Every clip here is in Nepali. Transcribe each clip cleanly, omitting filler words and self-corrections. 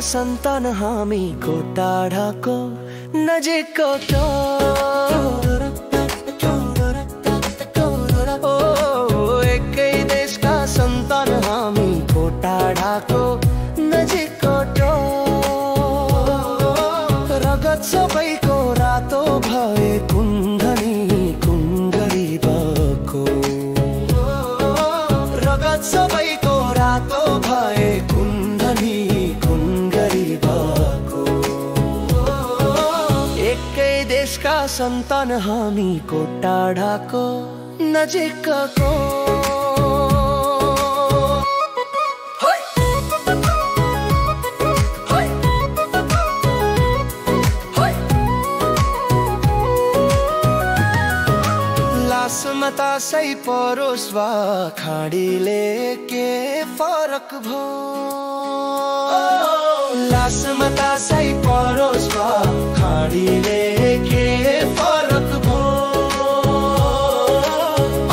सन्तान हामीको टाढाको नजिकको एकै देशका सन्तान हामीको टाढाको नजिकको रगत सबैको रातो भए कुण्डली कुन गरिबको रगत सबैको रातो भए कुण्डली कुन गरिबको एकै देशका सन्तान हामीको टाढाको नजिकको मतासै परोस् वा खाडीले के फरक भो लास मतासै परोस् वा खाडीले के फरक भो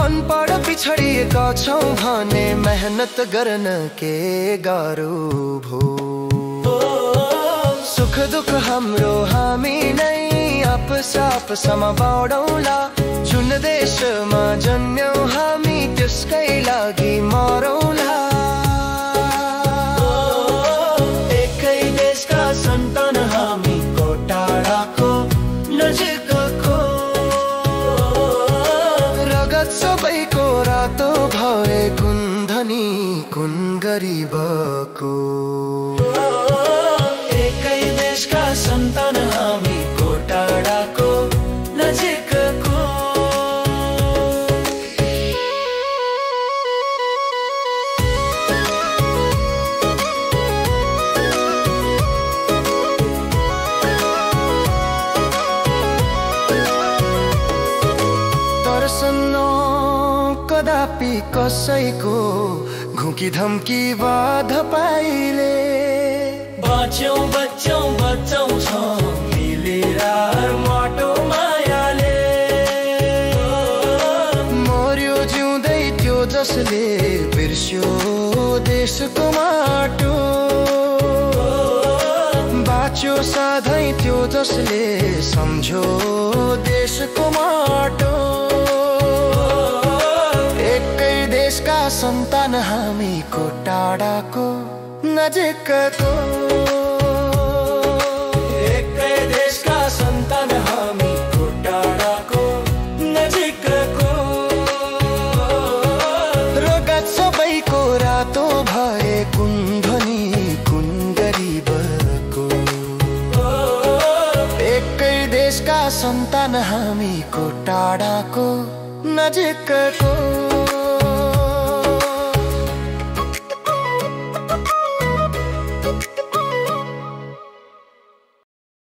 अनपढ पिछडिएका छौं भने मेहनत गर्न के गाह्रो भो सुख दुख हाम्रो हामी नै आपसमा बाँडौँला जुन देशमा जन्म्यौं हामी त्यसकै लागि मरौँला एकै देशका सन्तान हामीको टाढाको नजिकको रगत सबैको रातो भए कुन धनी कुन गरिबको एकै देशका सन्तान हामीको टाढाको नजिकको कदापि कसैको घुकी धम्की बाध पाइले बाँच्यौं बच्चौं बच्चौं छौं मिलेर माटो मायाले मर्यो जिउँदै त्यो जसले बिर्स्यो देशको माटो बाँच्यो सधैँ त्यो जसले सम्झ्यो देशको माटो एकै देशका सन्तान हामीको टाढाको नजिकको एकै देशका सन्तान हामीको टाढाको नजिकको रगत सबैको रातो भए कुन धनी कुन गरिबको एकै देशका सन्तान हामीको टाढाको नजिकको